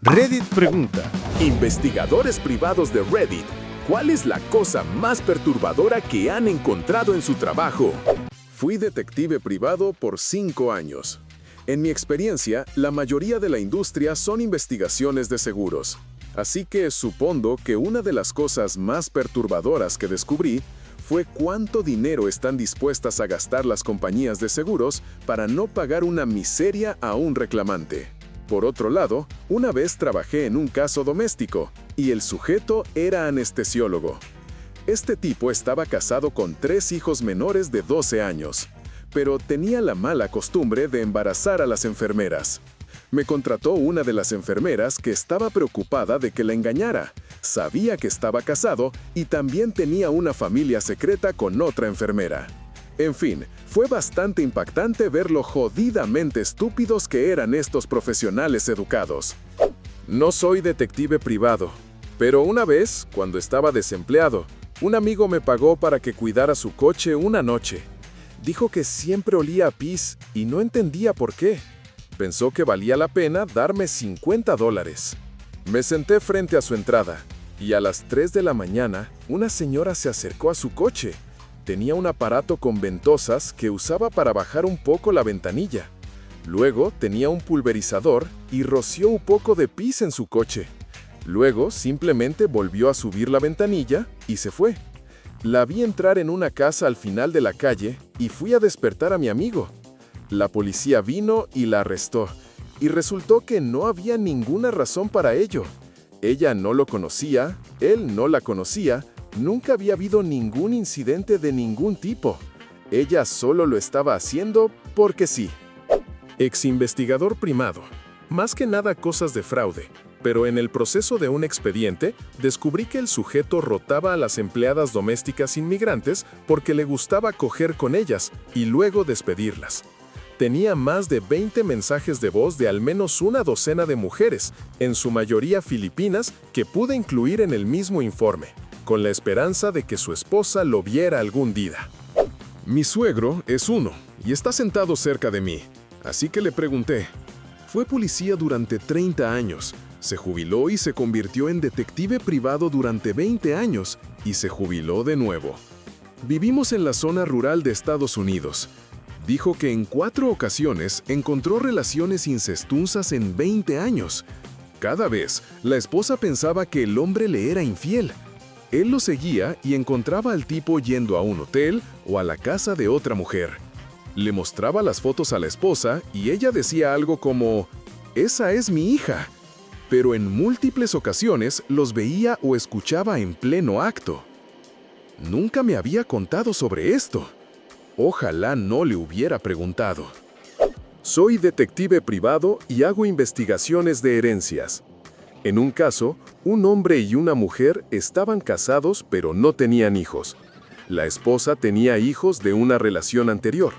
Reddit pregunta. Investigadores privados de Reddit, ¿cuál es la cosa más perturbadora que han encontrado en su trabajo? Fui detective privado por 5 años. En mi experiencia, la mayoría de la industria son investigaciones de seguros. Así que supongo que una de las cosas más perturbadoras que descubrí fue cuánto dinero están dispuestas a gastar las compañías de seguros para no pagar una miseria a un reclamante. Por otro lado, una vez trabajé en un caso doméstico, y el sujeto era anestesiólogo. Este tipo estaba casado con 3 hijos menores de 12 años, pero tenía la mala costumbre de embarazar a las enfermeras. Me contrató una de las enfermeras que estaba preocupada de que la engañara. Sabía que estaba casado y también tenía una familia secreta con otra enfermera. En fin, fue bastante impactante ver lo jodidamente estúpidos que eran estos profesionales educados. No soy detective privado, pero una vez, cuando estaba desempleado, un amigo me pagó para que cuidara su coche una noche. Dijo que siempre olía a pis y no entendía por qué. Pensó que valía la pena darme $50. Me senté frente a su entrada y a las 3 de la mañana una señora se acercó a su coche. Tenía un aparato con ventosas que usaba para bajar un poco la ventanilla. Luego tenía un pulverizador y roció un poco de pis en su coche. Luego simplemente volvió a subir la ventanilla y se fue. La vi entrar en una casa al final de la calle y fui a despertar a mi amigo. La policía vino y la arrestó, y resultó que no había ninguna razón para ello. Ella no lo conocía, él no la conocía, nunca había habido ningún incidente de ningún tipo. Ella solo lo estaba haciendo porque sí. Ex investigador primado. Más que nada cosas de fraude, pero en el proceso de un expediente descubrí que el sujeto rotaba a las empleadas domésticas inmigrantes porque le gustaba coger con ellas y luego despedirlas. Tenía más de 20 mensajes de voz de al menos una docena de mujeres, en su mayoría filipinas, que pude incluir en el mismo informe, con la esperanza de que su esposa lo viera algún día. Mi suegro es uno y está sentado cerca de mí, así que le pregunté. Fue policía durante 30 años, se jubiló y se convirtió en detective privado durante 20 años y se jubiló de nuevo. Vivimos en la zona rural de Estados Unidos. Dijo que en 4 ocasiones encontró relaciones incestuosas en 20 años. Cada vez, la esposa pensaba que el hombre le era infiel. Él lo seguía y encontraba al tipo yendo a un hotel o a la casa de otra mujer. Le mostraba las fotos a la esposa y ella decía algo como, «Esa es mi hija». Pero en múltiples ocasiones los veía o escuchaba en pleno acto. Nunca me había contado sobre esto. Ojalá no le hubiera preguntado. Soy detective privado y hago investigaciones de herencias. En un caso, un hombre y una mujer estaban casados pero no tenían hijos. La esposa tenía hijos de una relación anterior.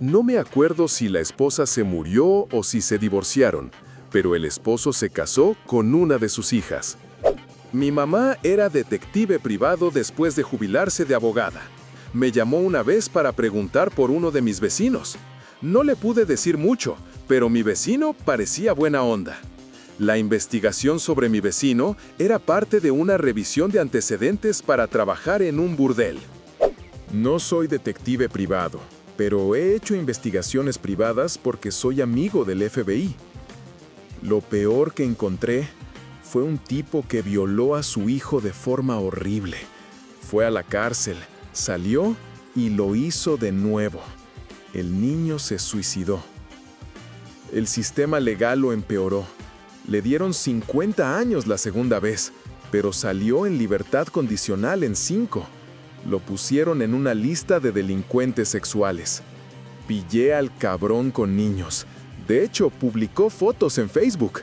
No me acuerdo si la esposa se murió o si se divorciaron, pero el esposo se casó con una de sus hijas. Mi mamá era detective privado después de jubilarse de abogada. Me llamó una vez para preguntar por uno de mis vecinos. No le pude decir mucho, pero mi vecino parecía buena onda. La investigación sobre mi vecino era parte de una revisión de antecedentes para trabajar en un burdel. No soy detective privado, pero he hecho investigaciones privadas porque soy amigo del FBI. Lo peor que encontré fue un tipo que violó a su hijo de forma horrible. Fue a la cárcel. Salió y lo hizo de nuevo. El niño se suicidó. El sistema legal lo empeoró. Le dieron 50 años la segunda vez, pero salió en libertad condicional en 5. Lo pusieron en una lista de delincuentes sexuales. Pillé al cabrón con niños. De hecho, publicó fotos en Facebook.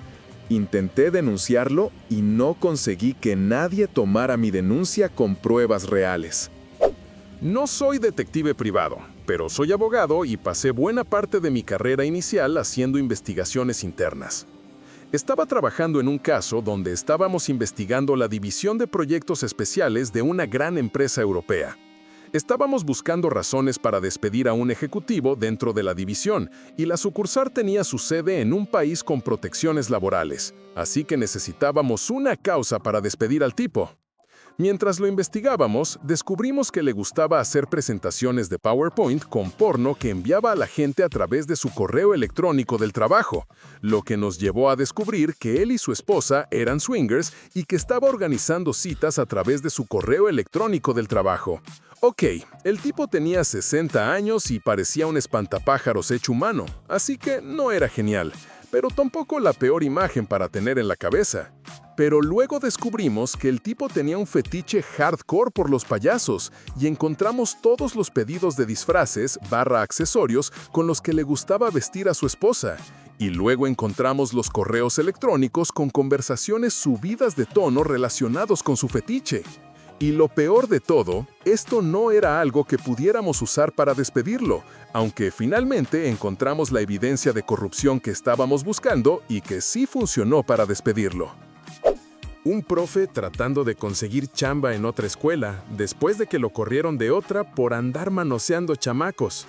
Intenté denunciarlo y no conseguí que nadie tomara mi denuncia con pruebas reales. No soy detective privado, pero soy abogado y pasé buena parte de mi carrera inicial haciendo investigaciones internas. Estaba trabajando en un caso donde estábamos investigando la división de proyectos especiales de una gran empresa europea. Estábamos buscando razones para despedir a un ejecutivo dentro de la división, y la sucursal tenía su sede en un país con protecciones laborales, así que necesitábamos una causa para despedir al tipo. Mientras lo investigábamos, descubrimos que le gustaba hacer presentaciones de PowerPoint con porno que enviaba a la gente a través de su correo electrónico del trabajo, lo que nos llevó a descubrir que él y su esposa eran swingers y que estaba organizando citas a través de su correo electrónico del trabajo. Ok, el tipo tenía 60 años y parecía un espantapájaros hecho humano, así que no era genial, pero tampoco la peor imagen para tener en la cabeza. Pero luego descubrimos que el tipo tenía un fetiche hardcore por los payasos y encontramos todos los pedidos de disfraces / accesorios con los que le gustaba vestir a su esposa. Y luego encontramos los correos electrónicos con conversaciones subidas de tono relacionados con su fetiche. Y lo peor de todo, esto no era algo que pudiéramos usar para despedirlo, aunque finalmente encontramos la evidencia de corrupción que estábamos buscando y que sí funcionó para despedirlo. Un profe tratando de conseguir chamba en otra escuela, después de que lo corrieron de otra por andar manoseando chamacos.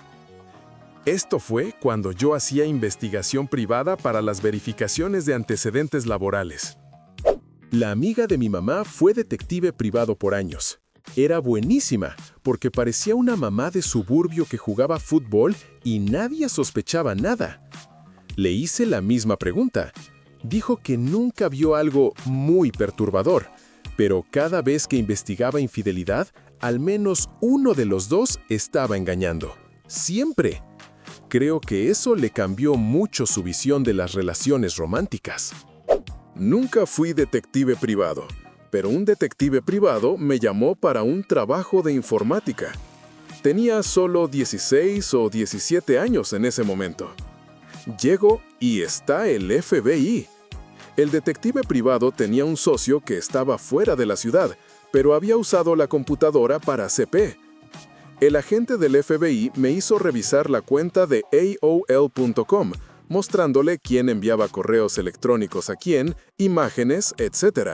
Esto fue cuando yo hacía investigación privada para las verificaciones de antecedentes laborales. La amiga de mi mamá fue detective privado por años. Era buenísima, porque parecía una mamá de suburbio que jugaba fútbol y nadie sospechaba nada. Le hice la misma pregunta. Dijo que nunca vio algo muy perturbador, pero cada vez que investigaba infidelidad, al menos uno de los dos estaba engañando. ¡Siempre! Creo que eso le cambió mucho su visión de las relaciones románticas. Nunca fui detective privado, pero un detective privado me llamó para un trabajo de informática. Tenía solo 16 o 17 años en ese momento. Llego y está el FBI. El detective privado tenía un socio que estaba fuera de la ciudad, pero había usado la computadora para CP. El agente del FBI me hizo revisar la cuenta de AOL.com, mostrándole quién enviaba correos electrónicos a quién, imágenes, etc.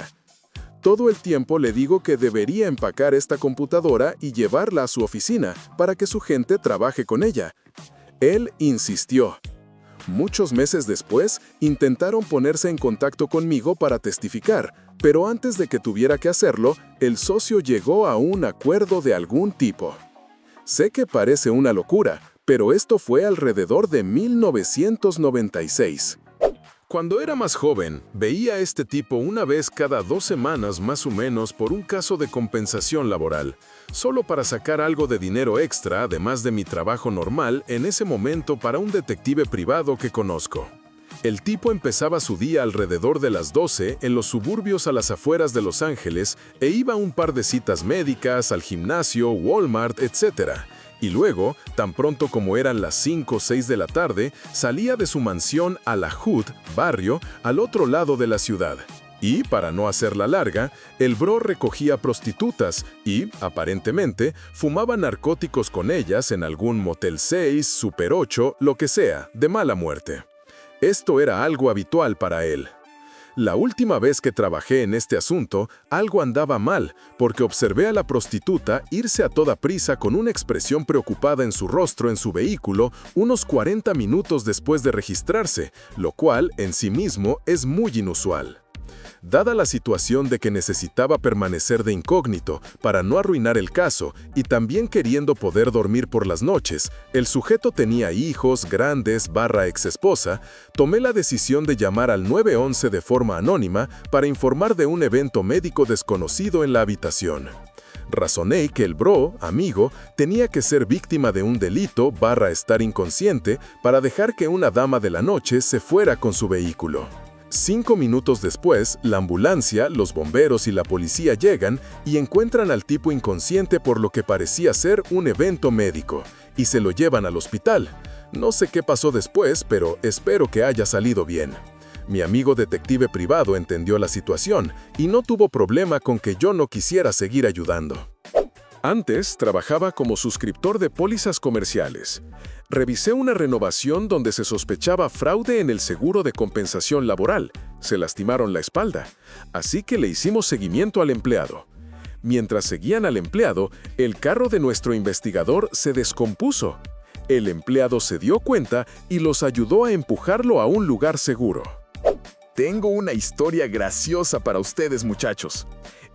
Todo el tiempo le digo que debería empacar esta computadora y llevarla a su oficina para que su gente trabaje con ella. Él insistió. Muchos meses después, intentaron ponerse en contacto conmigo para testificar, pero antes de que tuviera que hacerlo, el socio llegó a un acuerdo de algún tipo. Sé que parece una locura, pero esto fue alrededor de 1996. Cuando era más joven, veía a este tipo una vez cada 2 semanas más o menos por un caso de compensación laboral, solo para sacar algo de dinero extra además de mi trabajo normal en ese momento para un detective privado que conozco. El tipo empezaba su día alrededor de las 12 en los suburbios a las afueras de Los Ángeles e iba a un par de citas médicas, al gimnasio, Walmart, etc. Y luego, tan pronto como eran las 5 o 6 de la tarde, salía de su mansión a la Hood, barrio, al otro lado de la ciudad. Y, para no hacerla larga, el bro recogía prostitutas y, aparentemente, fumaba narcóticos con ellas en algún Motel 6, Super 8, lo que sea, de mala muerte. Esto era algo habitual para él. La última vez que trabajé en este asunto, algo andaba mal, porque observé a la prostituta irse a toda prisa con una expresión preocupada en su rostro en su vehículo unos 40 minutos después de registrarse, lo cual, en sí mismo, es muy inusual. Dada la situación de que necesitaba permanecer de incógnito para no arruinar el caso y también queriendo poder dormir por las noches, el sujeto tenía hijos, grandes / exesposa, tomé la decisión de llamar al 911 de forma anónima para informar de un evento médico desconocido en la habitación. Razoné que el bro, amigo, tenía que ser víctima de un delito / estar inconsciente para dejar que una dama de la noche se fuera con su vehículo. 5 minutos después, la ambulancia, los bomberos y la policía llegan y encuentran al tipo inconsciente por lo que parecía ser un evento médico, y se lo llevan al hospital. No sé qué pasó después, pero espero que haya salido bien. Mi amigo detective privado entendió la situación y no tuvo problema con que yo no quisiera seguir ayudando. Antes trabajaba como suscriptor de pólizas comerciales. Revisé una renovación donde se sospechaba fraude en el seguro de compensación laboral. Se lastimaron la espalda, así que le hicimos seguimiento al empleado. Mientras seguían al empleado, el carro de nuestro investigador se descompuso. El empleado se dio cuenta y los ayudó a empujarlo a un lugar seguro. Tengo una historia graciosa para ustedes, muchachos.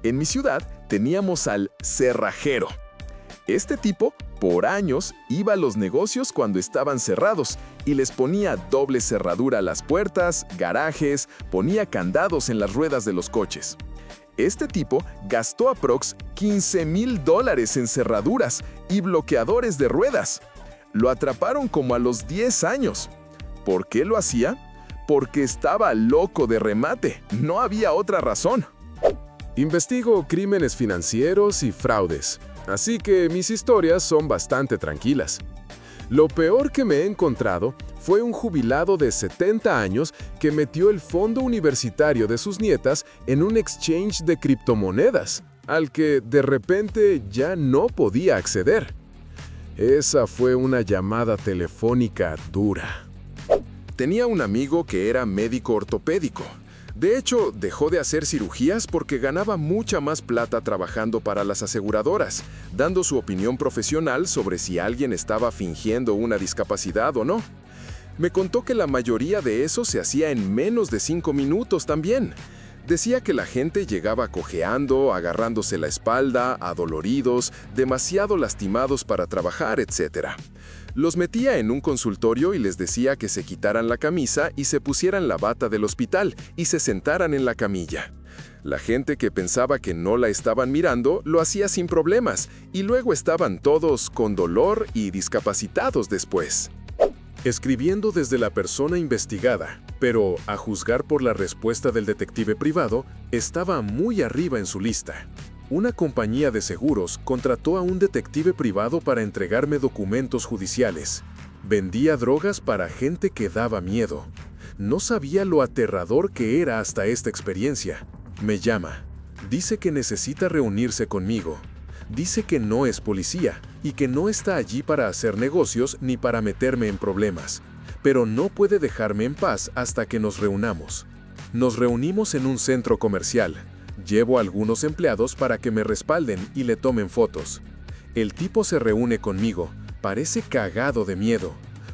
En mi ciudad teníamos al cerrajero. Este tipo, por años, iba a los negocios cuando estaban cerrados y les ponía doble cerradura a las puertas, garajes, ponía candados en las ruedas de los coches. Este tipo gastó aprox $15,000 en cerraduras y bloqueadores de ruedas. Lo atraparon como a los 10 años. ¿Por qué lo hacía? Porque estaba loco de remate. No había otra razón. Investigo crímenes financieros y fraudes, así que mis historias son bastante tranquilas. Lo peor que me he encontrado fue un jubilado de 70 años que metió el fondo universitario de sus nietas en un exchange de criptomonedas, al que de repente ya no podía acceder. Esa fue una llamada telefónica dura. Tenía un amigo que era médico ortopédico. De hecho, dejó de hacer cirugías porque ganaba mucha más plata trabajando para las aseguradoras, dando su opinión profesional sobre si alguien estaba fingiendo una discapacidad o no. Me contó que la mayoría de eso se hacía en menos de 5 minutos también. Decía que la gente llegaba cojeando, agarrándose la espalda, adoloridos, demasiado lastimados para trabajar, etc. Los metía en un consultorio y les decía que se quitaran la camisa y se pusieran la bata del hospital y se sentaran en la camilla. La gente que pensaba que no la estaban mirando lo hacía sin problemas y luego estaban todos con dolor y discapacitados después. Escribiendo desde la persona investigada, pero a juzgar por la respuesta del detective privado, estaba muy arriba en su lista. Una compañía de seguros contrató a un detective privado para entregarme documentos judiciales. Vendía drogas para gente que daba miedo. No sabía lo aterrador que era hasta esta experiencia. Me llama. Dice que necesita reunirse conmigo. Dice que no es policía y que no está allí para hacer negocios ni para meterme en problemas. Pero no puede dejarme en paz hasta que nos reunamos. Nos reunimos en un centro comercial. Llevo a algunos empleados para que me respalden y le tomen fotos. El tipo se reúne conmigo. Parece cagado de miedo.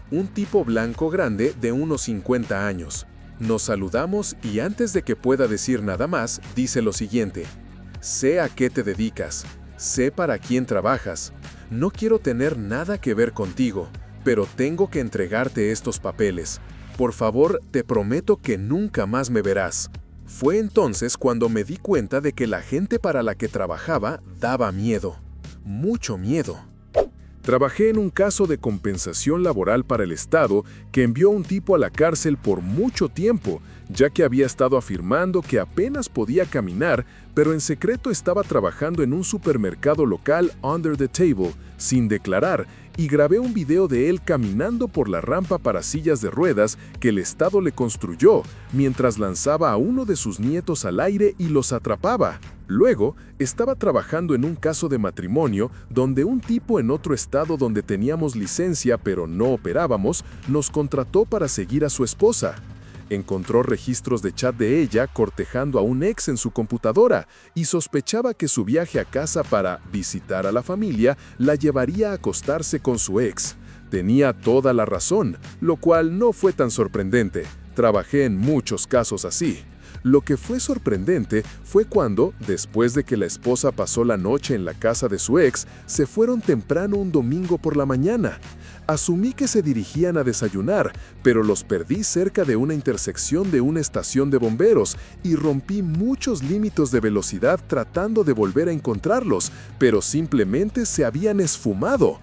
Un tipo blanco grande de unos 50 años. Nos saludamos y antes de que pueda decir nada más, dice lo siguiente. Sé a qué te dedicas. Sé para quién trabajas. No quiero tener nada que ver contigo, pero tengo que entregarte estos papeles. Por favor, te prometo que nunca más me verás. Fue entonces cuando me di cuenta de que la gente para la que trabajaba daba miedo. Mucho miedo. Trabajé en un caso de compensación laboral para el Estado que envió a un tipo a la cárcel por mucho tiempo, ya que había estado afirmando que apenas podía caminar, pero en secreto estaba trabajando en un supermercado local under the table, sin declarar, y grabé un video de él caminando por la rampa para sillas de ruedas que el Estado le construyó, mientras lanzaba a uno de sus nietos al aire y los atrapaba. Luego, estaba trabajando en un caso de matrimonio donde un tipo en otro estado donde teníamos licencia pero no operábamos, nos contrató para seguir a su esposa. Encontró registros de chat de ella cortejando a un ex en su computadora y sospechaba que su viaje a casa para visitar a la familia la llevaría a acostarse con su ex. Tenía toda la razón, lo cual no fue tan sorprendente. Trabajé en muchos casos así. Lo que fue sorprendente fue cuando, después de que la esposa pasó la noche en la casa de su ex, se fueron temprano un domingo por la mañana. Asumí que se dirigían a desayunar, pero los perdí cerca de una intersección de una estación de bomberos y rompí muchos límites de velocidad tratando de volver a encontrarlos, pero simplemente se habían esfumado.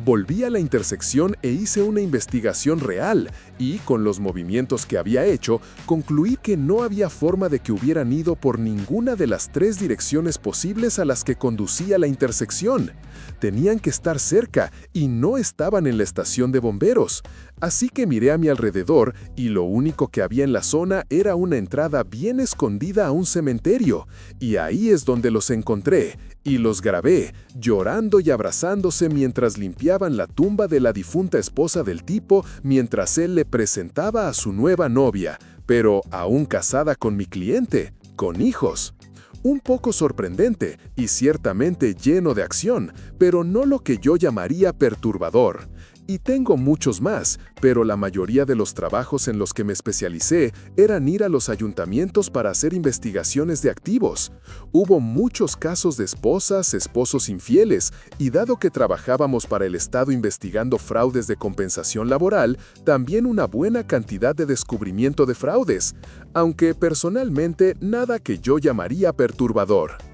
Volví a la intersección e hice una investigación real y, con los movimientos que había hecho, concluí que no había forma de que hubieran ido por ninguna de las 3 direcciones posibles a las que conducía la intersección. Tenían que estar cerca y no estaban en la estación de bomberos. Así que miré a mi alrededor y lo único que había en la zona era una entrada bien escondida a un cementerio. Y ahí es donde los encontré. Y los grabé, llorando y abrazándose mientras limpiaban la tumba de la difunta esposa del tipo mientras él le presentaba a su nueva novia, pero aún casada con mi cliente. con hijos. Un poco sorprendente y ciertamente lleno de acción, pero no lo que yo llamaría perturbador. Y tengo muchos más, pero la mayoría de los trabajos en los que me especialicé eran ir a los ayuntamientos para hacer investigaciones de activos. Hubo muchos casos de esposas, esposos infieles, y dado que trabajábamos para el Estado investigando fraudes de compensación laboral, también una buena cantidad de descubrimiento de fraudes, aunque personalmente nada que yo llamaría perturbador.